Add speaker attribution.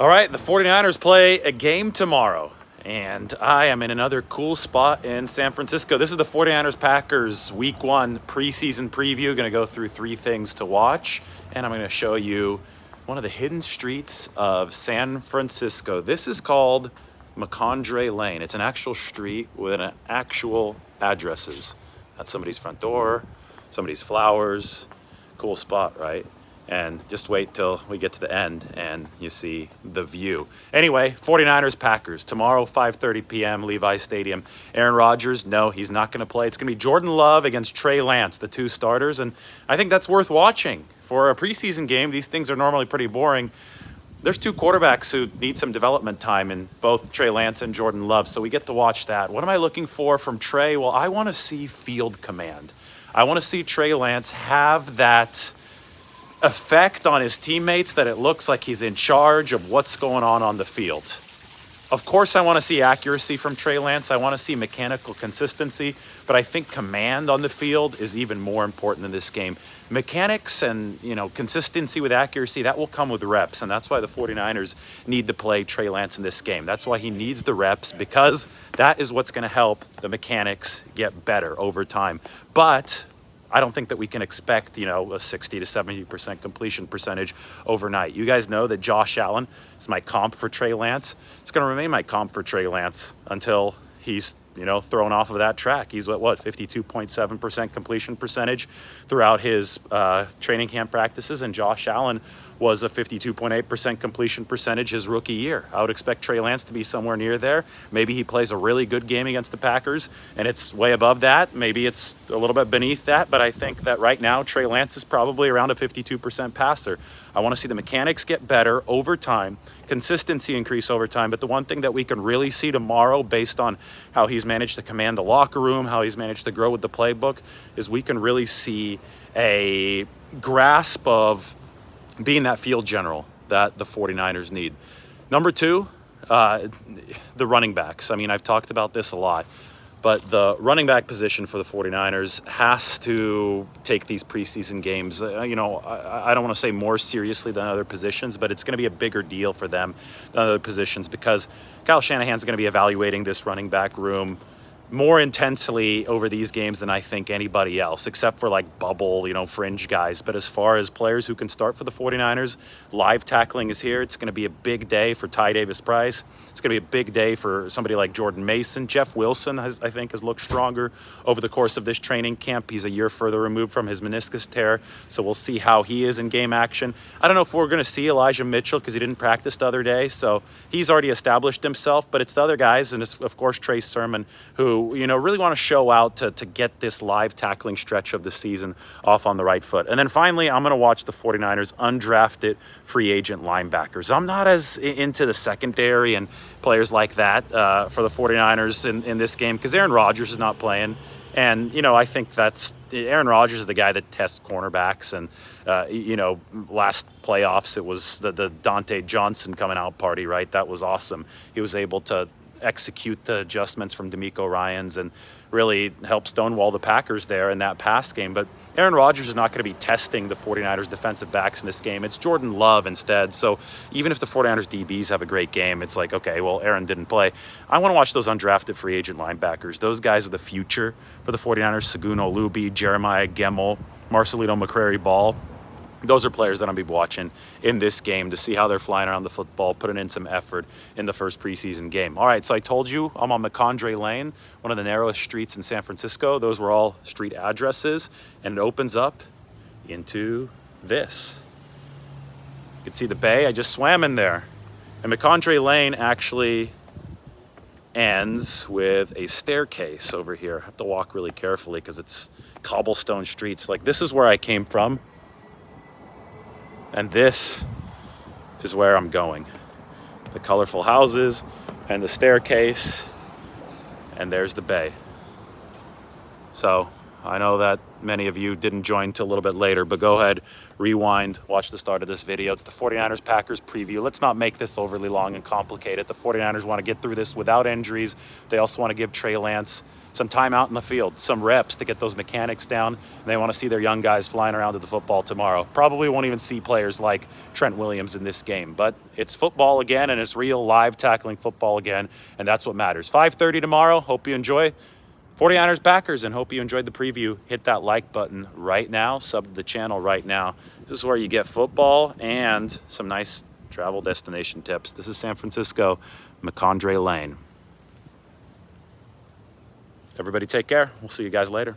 Speaker 1: All right, the 49ers play a game tomorrow, and I am in another cool spot in San Francisco. This is the 49ers-Packers Week 1 preseason preview. Going to go through 3 things to watch, and I'm going to show you one of the hidden streets of San Francisco. This is called McCondre Lane. It's an actual street with an actual addresses. That's somebody's front door, somebody's flowers. Cool spot, right? And just wait till we get to the end and you see the view. Anyway, 49ers-Packers. Tomorrow, 5:30 p.m., Levi Stadium. Aaron Rodgers, no, he's not going to play. It's going to be Jordan Love against Trey Lance, the 2 starters. And I think that's worth watching. For a preseason game, these things are normally pretty boring. There's 2 quarterbacks who need some development time in both Trey Lance and Jordan Love, so we get to watch that. What am I looking for from Trey? Well, I want to see field command. I want to see Trey Lance have that effect on his teammates that it looks like he's in charge of what's going on the field. Of course, I want to see accuracy from Trey Lance. I want to see mechanical consistency, but I think command on the field is even more important in this game. Mechanics and, consistency with accuracy, that will come with reps, and that's why the 49ers need to play Trey Lance in this game. That's why he needs the reps, because that is what's going to help the mechanics get better over time. But I don't think that we can expect, a 60 to 70% completion percentage overnight. You guys know that Josh Allen is my comp for Trey Lance. It's going to remain my comp for Trey Lance until he's, thrown off of that track. He's what 52.7% completion percentage throughout his training camp practices, and Josh Allen was a 52.8% completion percentage his rookie year. I would expect Trey Lance to be somewhere near there. Maybe he plays a really good game against the Packers and it's way above that. Maybe it's a little bit beneath that, but I think that right now Trey Lance is probably around a 52% passer. I want to see the mechanics get better over time, consistency increase over time, but the one thing that we can really see tomorrow based on how he's managed to command the locker room, how he's managed to grow with the playbook, is we can really see a grasp of being that field general that the 49ers need. Number 2, the running backs. I mean, I've talked about this a lot, but the running back position for the 49ers has to take these preseason games, I don't want to say more seriously than other positions, but it's going to be a bigger deal for them than other positions because Kyle Shanahan's going to be evaluating this running back room more intensely over these games than I think anybody else, except for like bubble, fringe guys. But as far as players who can start for the 49ers, live tackling is here. It's going to be a big day for Ty Davis-Price. It's going to be a big day for somebody like Jordan Mason. Jeff Wilson, I think, has looked stronger over the course of this training camp. He's a year further removed from his meniscus tear, so we'll see how he is in game action. I don't know if we're going to see Elijah Mitchell because he didn't practice the other day, so he's already established himself. But it's the other guys, and it's, of course, Trey Sermon, who really want to show out to get this live tackling stretch of the season off on the right foot. And then finally, I'm going to watch the 49ers undrafted free agent linebackers. I'm not as into the secondary and players like that for the 49ers in this game because Aaron Rodgers is not playing. And, I think that's Aaron Rodgers is the guy that tests cornerbacks. And, last playoffs, it was the Dante Johnson coming out party, right? That was awesome. He was able to execute the adjustments from DeMeco Ryans and really help stonewall the Packers there in that pass game. But Aaron Rodgers is not going to be testing the 49ers defensive backs in this game. It's Jordan Love instead. So even if the 49ers DBs have a great game, it's like, okay, well, Aaron didn't play. I want to watch those undrafted free agent linebackers. Those guys are the future for the 49ers. Seguno Luby, Jeremiah Gemmel, Marcelino McCrary-Ball. Those are players that I'm going to be watching in this game to see how they're flying around the football, putting in some effort in the first preseason game. All right, so I told you I'm on McCondre Lane, one of the narrowest streets in San Francisco. Those were all street addresses, and it opens up into this. You can see the bay. I just swam in there. And McCondre Lane actually ends with a staircase over here. I have to walk really carefully because it's cobblestone streets. Like, this is where I came from. And this is where I'm going. The colorful houses and the staircase, and there's the bay. So I know that many of you didn't join till a little bit later, but go ahead, rewind, watch the start of this video. It's the 49ers-Packers preview. Let's not make this overly long and complicated. The 49ers want to get through this without injuries. They also want to give Trey Lance some time out in the field, some reps to get those mechanics down. And they want to see their young guys flying around to the football tomorrow. Probably won't even see players like Trent Williams in this game, but it's football again, and it's real live tackling football again, and that's what matters. 5:30 tomorrow. Hope you enjoy 49ers-Packers, and hope you enjoyed the preview. Hit that like button right now. Sub to the channel right now. This is where you get football and some nice travel destination tips. This is San Francisco, McCondray Lane. Everybody take care. We'll see you guys later.